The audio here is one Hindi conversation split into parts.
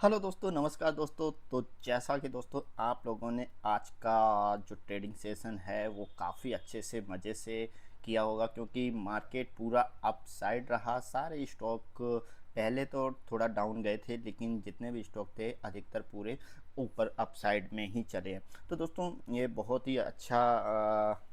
हेलो दोस्तों, नमस्कार दोस्तों। तो जैसा कि दोस्तों आप लोगों ने आज का जो ट्रेडिंग सेशन है वो काफ़ी अच्छे से मज़े से किया होगा, क्योंकि मार्केट पूरा अप साइड रहा। सारे स्टॉक पहले तो थोड़ा डाउन गए थे, लेकिन जितने भी स्टॉक थे अधिकतर पूरे ऊपर अप साइड में ही चले हैं। तो दोस्तों ये बहुत ही अच्छा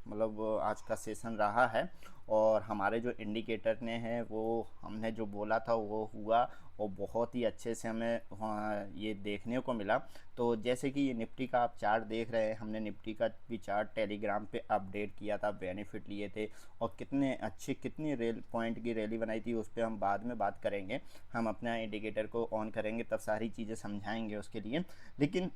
मतलब आज का सेशन रहा है, और हमारे जो इंडिकेटर ने हैं वो हमने जो बोला था वो हुआ, और बहुत ही अच्छे से हमें ये देखने को मिला। तो जैसे कि ये निफ्टी का आप चार्ट देख रहे हैं, हमने निफ्टी का भी चार्ट टेलीग्राम पे अपडेट किया था, बेनिफिट लिए थे, और कितने अच्छे कितनी रेल पॉइंट की रैली बनाई थी उस पर हम बाद में बात करेंगे। हम अपना इंडिकेटर को ऑन करेंगे तब सारी चीज़ें समझाएंगे उसके लिए। लेकिन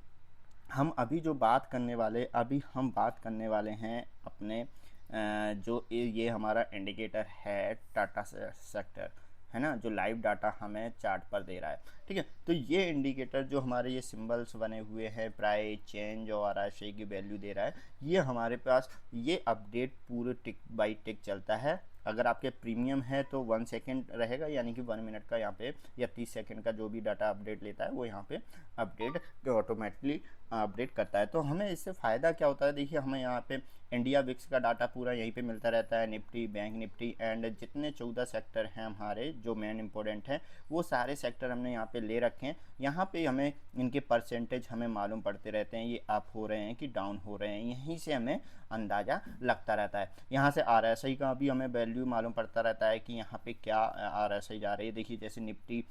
हम अभी जो बात करने वाले अभी हम बात करने वाले हैं अपने जो ये हमारा इंडिकेटर है टाटा सेक्टर, है ना, जो लाइव डाटा हमें चार्ट पर दे रहा है। ठीक है, तो ये इंडिकेटर जो हमारे ये सिंबल्स बने हुए हैं, प्राइस चेंज और आरएसआई की वैल्यू दे रहा है, ये हमारे पास ये अपडेट पूरे टिक बाई टिक चलता है। अगर आपके प्रीमियम है तो 1 सेकेंड रहेगा, यानी कि 1 मिनट का यहाँ पे, या 30 सेकेंड का जो भी डाटा अपडेट लेता है वो यहाँ पे अपडेट ऑटोमेटिकली अपडेट करता है। तो हमें इससे फ़ायदा क्या होता है, देखिए हमें यहाँ पे इंडिया विक्स का डाटा पूरा यहीं पे मिलता रहता है, निफ्टी, बैंक निफ्टी, एंड जितने 14 सेक्टर हैं हमारे जो मेन इंपॉर्टेंट हैं वो सारे सेक्टर हमने यहाँ पे ले रखे हैं। यहाँ पे हमें इनके परसेंटेज हमें मालूम पड़ते रहते हैं, ये अप हो रहे हैं कि डाउन हो रहे हैं, यहीं से हमें अंदाज़ा लगता रहता है। यहाँ से आरएसआई का भी हमें वैल्यू मालूम पड़ता रहता है कि यहाँ पे क्या आरएसआई जा रही है। देखिए जैसे निफ्टी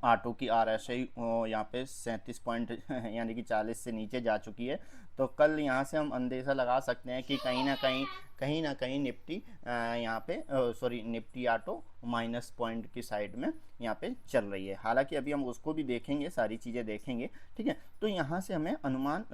ऑटो की आरएसआई यहाँ पे 37 पॉइंट यानी कि 40 से नीचे जा चुकी है। तो कल यहाँ से हम अंदेशा लगा सकते हैं कि कहीं ना कहीं निफ्टी यहाँ पे sorry Nifty auto minus point की साइड में यहाँ पे चल रही है। हालांकि अभी हम उसको भी देखेंगे, सारी चीज़ें देखेंगे। ठीक है, तो यहाँ से हमें अनुमान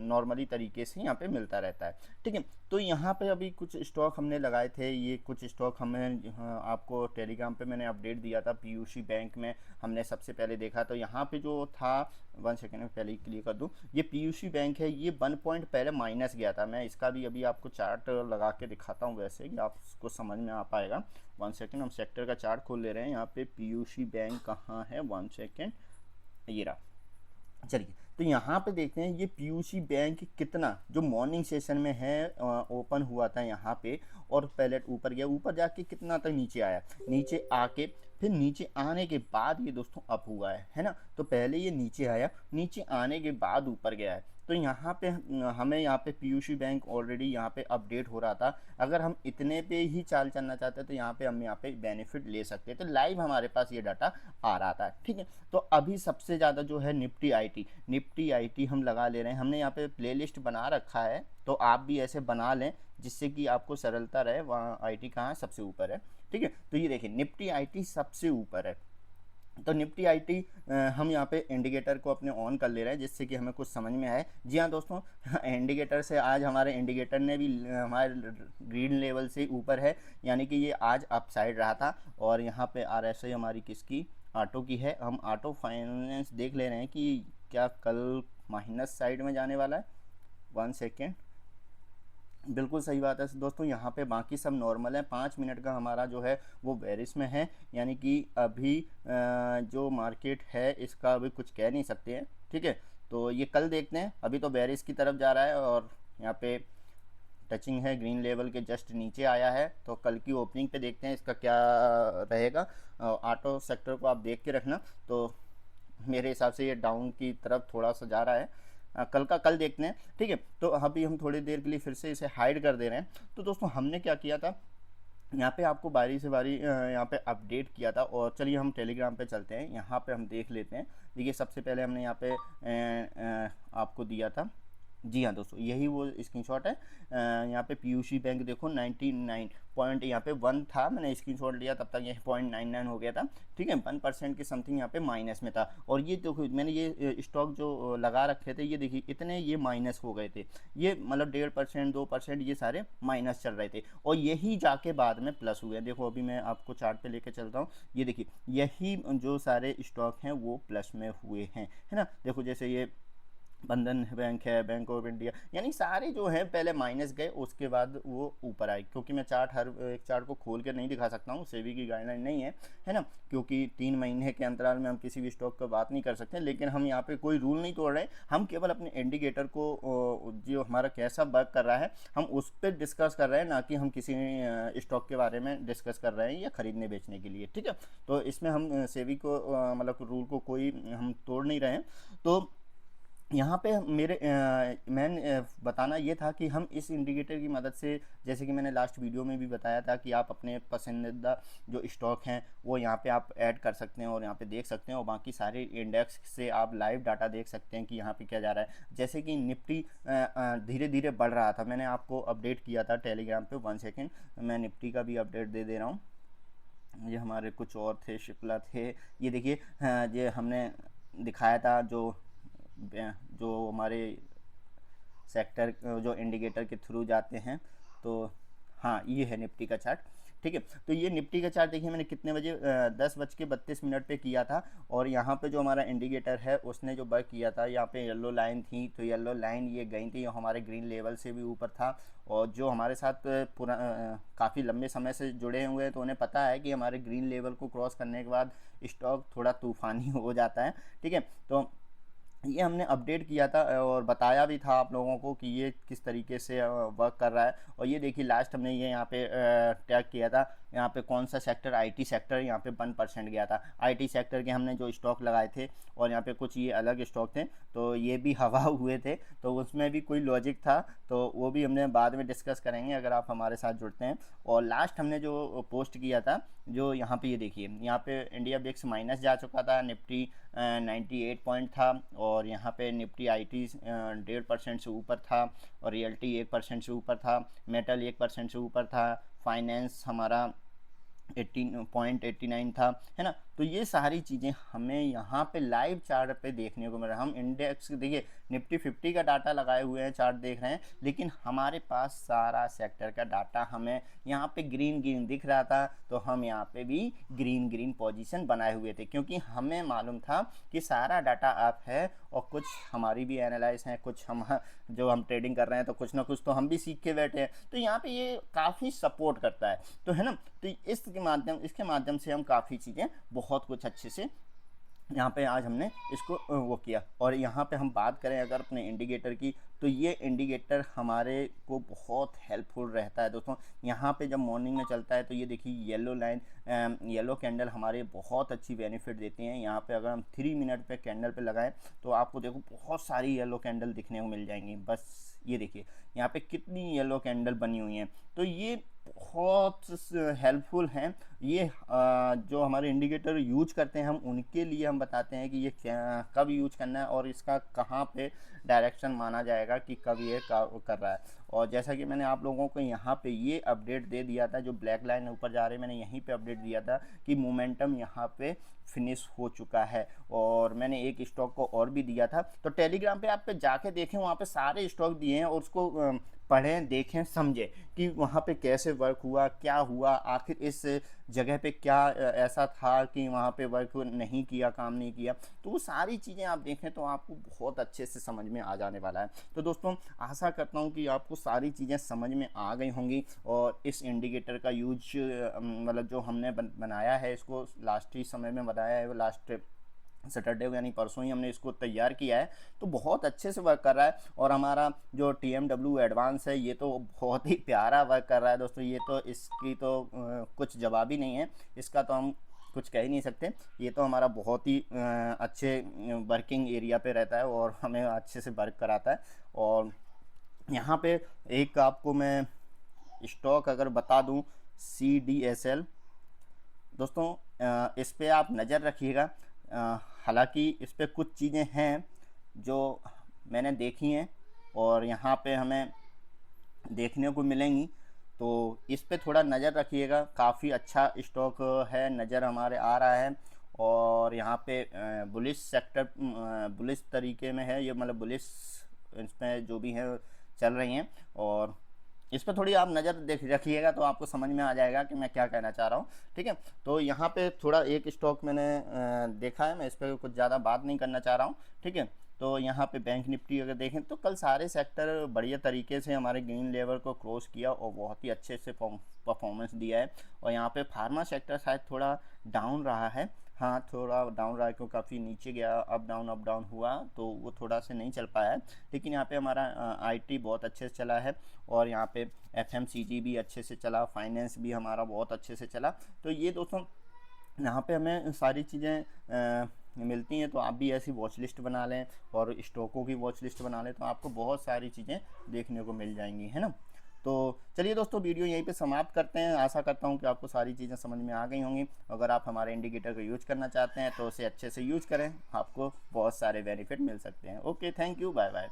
नॉर्मली तरीके से यहाँ पे मिलता रहता है। ठीक है, तो यहाँ पे अभी कुछ स्टॉक हमने लगाए थे, ये कुछ स्टॉक हमें आपको टेलीग्राम पे मैंने अपडेट दिया था। पीयूसी बैंक में हमने सबसे पहले देखा, तो यहाँ पे जो था 1 सेकेंड में पहले ही क्लियर कर दूँ, ये पीयूसी बैंक है, ये 1 पॉइंट पहले माइनस गया था। मैं इसका भी अभी आपको चार्ट लगा के दिखाता हूँ, वैसे कि आपको समझ में आ पाएगा। 1 सेकेंड, हम सेक्टर का चार्ट खोल ले रहे हैं। यहाँ पे पीयूसी बैंक कहाँ है, 1 सेकेंड, ये रहा। चलिए, तो यहाँ पे देखते हैं ये पीयूसी बैंक कितना जो मॉर्निंग सेशन में है ओपन हुआ था यहाँ पे, और पहले ऊपर गया, ऊपर जाके कितना तक नीचे आया, नीचे आके फिर नीचे आने के बाद ये दोस्तों अप हुआ है ना। तो पहले ये नीचे आया, नीचे आने के बाद ऊपर गया है। तो यहाँ पे हमें यहाँ पे पीयूसी बैंक ऑलरेडी यहाँ पे अपडेट हो रहा था। अगर हम इतने पे ही चाल चलना चाहते तो यहाँ पे हम यहाँ पे बेनिफिट ले सकते हैं। तो लाइव हमारे पास ये डाटा आ रहा था। ठीक है, तो अभी सबसे ज़्यादा जो है निफ्टी आईटी हम लगा ले रहे हैं। हमने यहाँ पे प्लेलिस्ट बना रखा है, तो आप भी ऐसे बना लें जिससे कि आपको सरलता रहे। वहाँ आईटी कहाँ सबसे ऊपर है। ठीक है, तो ये देखिए निफ्टी आईटी सबसे ऊपर है। तो निफ्टी आईटी हम यहाँ पे इंडिकेटर को अपने ऑन कर ले रहे हैं जिससे कि हमें कुछ समझ में आए। जी हाँ दोस्तों, इंडिकेटर से आज हमारे इंडिकेटर ने भी हमारे ग्रीन लेवल से ऊपर है, यानी कि ये आज अप साइड रहा था। और यहाँ पे आरएसआई हमारी किसकी, ऑटो की है। हम ऑटो फाइनेंस देख ले रहे हैं कि क्या कल माइनस साइड में जाने वाला है। 1 सेकेंड, बिल्कुल सही बात है दोस्तों, यहाँ पे बाकी सब नॉर्मल है। 5 मिनट का हमारा जो है वो बेरिश में है, यानी कि अभी जो मार्केट है इसका अभी कुछ कह नहीं सकते हैं। ठीक है, तो ये कल देखते हैं। अभी तो बेरिश की तरफ जा रहा है, और यहाँ पे टचिंग है ग्रीन लेवल के जस्ट नीचे आया है। तो कल की ओपनिंग पे देखते हैं इसका क्या रहेगा। ऑटो सेक्टर को आप देख के रखना। तो मेरे हिसाब से ये डाउन की तरफ थोड़ा सा जा रहा है। कल का कल देखते हैं। ठीक है, तो अभी हम थोड़ी देर के लिए फिर से इसे हाइड कर दे रहे हैं। तो दोस्तों हमने क्या किया था, यहाँ पे आपको बारी से बारी यहाँ पे अपडेट किया था। और चलिए हम टेलीग्राम पे चलते हैं, यहाँ पे हम देख लेते हैं। देखिए सबसे पहले हमने यहाँ पे आपको दिया था। जी हाँ दोस्तों, यही वो स्क्रीनशॉट है। यहाँ पे पीयूसी बैंक देखो 99 पॉइंट यहाँ पे 1 था, मैंने स्क्रीनशॉट लिया तब तक ये 0.99 हो गया था। ठीक है, 1% की समथिंग यहाँ पे माइनस में था। और ये देखो मैंने ये स्टॉक जो लगा रखे थे, ये देखिए इतने ये माइनस हो गए थे। ये मतलब 1.5% 2% ये सारे माइनस चल रहे थे, और यही जाके बाद में प्लस हुए। देखो अभी मैं आपको चार्ट पे लेके चलता हूँ, ये देखिए यही जो सारे स्टॉक हैं वो प्लस में हुए हैं, है ना। देखो जैसे ये बंधन बैंक है, बैंक ऑफ इंडिया, यानी सारे जो हैं पहले माइनस गए, उसके बाद वो ऊपर आए। क्योंकि मैं चार्ट हर एक चार्ट को खोल कर नहीं दिखा सकता हूँ, सेबी की गाइडलाइन नहीं है ना, क्योंकि 3 महीने के अंतराल में हम किसी भी स्टॉक पर बात नहीं कर सकते। लेकिन हम यहाँ पे कोई रूल नहीं तोड़ रहे हैं, हम केवल अपने इंडिकेटर को जो हमारा कैसा वर्क कर रहा है हम उस पर डिस्कस कर रहे हैं, ना कि हम किसी स्टॉक के बारे में डिस्कस कर रहे हैं या खरीदने बेचने के लिए, ठीक है। तो इसमें हम सेबी को मतलब रूल को कोई हम तोड़ नहीं रहे हैं। तो यहाँ पे मैंने बताना ये था कि हम इस इंडिकेटर की मदद से, जैसे कि मैंने लास्ट वीडियो में भी बताया था, कि आप अपने पसंदीदा जो स्टॉक हैं वो यहाँ पे आप ऐड कर सकते हैं और यहाँ पे देख सकते हैं, और बाकी सारे इंडेक्स से आप लाइव डाटा देख सकते हैं कि यहाँ पे क्या जा रहा है। जैसे कि निफ्टी धीरे धीरे बढ़ रहा था, मैंने आपको अपडेट किया था टेलीग्राम पे। 1 सेकेंड, मैं निफ्टी का भी अपडेट दे रहा हूँ। ये हमारे कुछ और थे, शिप्ला थे, ये देखिए, ये हमने दिखाया था, जो हमारे सेक्टर जो इंडिकेटर के थ्रू जाते हैं। तो हाँ, ये है निफ्टी का चार्ट, ठीक है। तो ये निफ्टी का चार्ट देखिए, मैंने कितने बजे 10:32 पे किया था, और यहाँ पे जो हमारा इंडिकेटर है उसने जो वर्क किया था, यहाँ पे येलो लाइन थी, तो येलो लाइन ये गई थी, हमारे ग्रीन लेवल से भी ऊपर था। और जो हमारे साथ पूरा काफ़ी लंबे समय से जुड़े हुए हैं, तो उन्हें पता है कि हमारे ग्रीन लेवल को क्रॉस करने के बाद स्टॉक थोड़ा तूफानी हो जाता है, ठीक है। तो ये हमने अपडेट किया था और बताया भी था आप लोगों को कि ये किस तरीके से वर्क कर रहा है। और ये देखिए, लास्ट हमने ये यहाँ पे टैग किया था, यहाँ पे कौन सा सेक्टर, आईटी सेक्टर, यहाँ पे 1% गया था। आईटी सेक्टर के हमने जो स्टॉक लगाए थे, और यहाँ पे कुछ ये अलग स्टॉक थे, तो ये भी हवा हुए थे, तो उसमें भी कोई लॉजिक था, तो वो भी हमने बाद में डिस्कस करेंगे अगर आप हमारे साथ जुड़ते हैं। और लास्ट हमने जो पोस्ट किया था, जो यहाँ पे ये देखिए, यहाँ पे इंडिया बिक्स माइनस जा चुका था, निफ्टी 98 पॉइंट था, और यहाँ पे निफ्टी आईटी 1.5% से ऊपर था, और रियल्टी 1% से ऊपर था, मेटल 1% से ऊपर था, फाइनेंस हमारा 18.89 था, है ना। तो ये सारी चीज़ें हमें यहाँ पे लाइव चार्ट पे देखने को मिल रहा है। हम इंडेक्स देखिए, निफ्टी 50 का डाटा लगाए हुए हैं, चार्ट देख रहे हैं, लेकिन हमारे पास सारा सेक्टर का डाटा हमें यहाँ पे ग्रीन ग्रीन दिख रहा था, तो हम यहाँ पे भी ग्रीन ग्रीन पोजीशन बनाए हुए थे, क्योंकि हमें मालूम था कि सारा डाटा आप है, और कुछ हमारी भी एनालाइज हैं, कुछ हम जो हम ट्रेडिंग कर रहे हैं, तो कुछ ना कुछ तो हम भी सीख के बैठे हैं, तो यहाँ पे ये काफ़ी सपोर्ट करता है, तो है ना। तो इसके माध्यम से हम काफ़ी चीज़ें, बहुत कुछ अच्छे से यहाँ पे आज हमने इसको वो किया। और यहाँ पे हम बात करें अगर अपने इंडिकेटर की, तो ये इंडिकेटर हमारे को बहुत हेल्पफुल रहता है दोस्तों। यहाँ पे जब मॉर्निंग में चलता है, तो ये देखिए येलो लाइन, येलो कैंडल हमारे बहुत अच्छी बेनिफिट देती हैं। यहाँ पे अगर हम 3 मिनट पे कैंडल पे लगाएं, तो आपको देखो बहुत सारी येलो कैंडल दिखने को मिल जाएंगी। बस ये देखिए, यहाँ पे कितनी येलो कैंडल बनी हुई हैं, तो ये बहुत हेल्पफुल हैं। ये जो हमारे इंडिकेटर यूज करते हैं, हम उनके लिए हम बताते हैं कि ये कब यूज करना है, और इसका कहाँ पे डायरेक्शन माना जाएगा कि कब ये कर रहा है। और जैसा कि मैंने आप लोगों को यहाँ पे ये अपडेट दे दिया था, जो ब्लैक लाइन ऊपर जा रही है, मैंने यहीं पे अपडेट दिया था कि मोमेंटम यहाँ पे फिनिश हो चुका है। और मैंने एक स्टॉक को और भी दिया था, तो टेलीग्राम पे आप पे जाके देखें, वहाँ पे सारे स्टॉक दिए हैं, और उसको पढ़ें, देखें, समझें कि वहाँ पे कैसे वर्क हुआ, क्या हुआ, आखिर इस जगह पे क्या ऐसा था कि वहाँ पे वर्क नहीं किया, काम नहीं किया। तो वो सारी चीज़ें आप देखें तो आपको बहुत अच्छे से समझ में आ जाने वाला है। तो दोस्तों, आशा करता हूँ कि आपको सारी चीज़ें समझ में आ गई होंगी, और इस इंडिकेटर का यूज मतलब जो हमने बनाया है, इसको लास्ट ही समय में बनाया है, वो लास्ट सैटरडे यानी परसों ही हमने इसको तैयार किया है, तो बहुत अच्छे से वर्क कर रहा है। और हमारा जो TMW एडवांस है, ये तो बहुत ही प्यारा वर्क कर रहा है दोस्तों। ये तो इसकी तो कुछ जवाब ही नहीं है, इसका तो हम कुछ कह ही नहीं सकते। ये तो हमारा बहुत ही अच्छे वर्किंग एरिया पे रहता है, और हमें अच्छे से वर्क कराता है। और यहाँ पे एक आपको मैं स्टॉक अगर बता दूँ, CDSL दोस्तों, इस पे आप नज़र रखिएगा। हालांकि इस पे कुछ चीज़ें हैं जो मैंने देखी हैं, और यहाँ पे हमें देखने को मिलेंगी, तो इस पे थोड़ा नज़र रखिएगा। काफ़ी अच्छा स्टॉक है, नज़र हमारे आ रहा है। और यहाँ पे बुलिश सेक्टर, बुलिश तरीके में है ये, मतलब बुलिश इसमें जो भी है चल रही हैं, और इस पर थोड़ी आप नज़र देख रखिएगा, तो आपको समझ में आ जाएगा कि मैं क्या कहना चाह रहा हूँ, ठीक है। तो यहाँ पे थोड़ा एक स्टॉक मैंने देखा है, मैं इस पर कुछ ज़्यादा बात नहीं करना चाह रहा हूँ, ठीक है। तो यहाँ पे बैंक निफ्टी अगर देखें तो कल सारे सेक्टर बढ़िया तरीके से हमारे ग्रीन लेवल को क्रॉस किया और बहुत ही अच्छे से परफॉर्मेंस दिया है। और यहाँ पे फार्मा सेक्टर शायद थोड़ा डाउन रहा है, हाँ थोड़ा डाउन रहा है क्योंकि काफ़ी नीचे गया, अप डाउन हुआ तो वो थोड़ा से नहीं चल पाया है। लेकिन यहाँ पे हमारा आईटी बहुत अच्छे से चला है और यहाँ पे एफएमसीजी भी अच्छे से चला, फाइनेंस भी हमारा बहुत अच्छे से चला। तो ये दोस्तों यहाँ पे हमें सारी चीज़ें मिलती हैं, तो आप भी ऐसी वॉच लिस्ट बना लें और स्टॉकों की वॉच लिस्ट बना लें, तो आपको बहुत सारी चीज़ें देखने को मिल जाएंगी, है ना। तो चलिए दोस्तों, वीडियो यहीं पे समाप्त करते हैं। आशा करता हूँ कि आपको सारी चीज़ें समझ में आ गई होंगी। अगर आप हमारे इंडिकेटर को यूज करना चाहते हैं तो उसे अच्छे से यूज करें, आपको बहुत सारे बेनिफिट मिल सकते हैं। Okay, thank you, bye bye.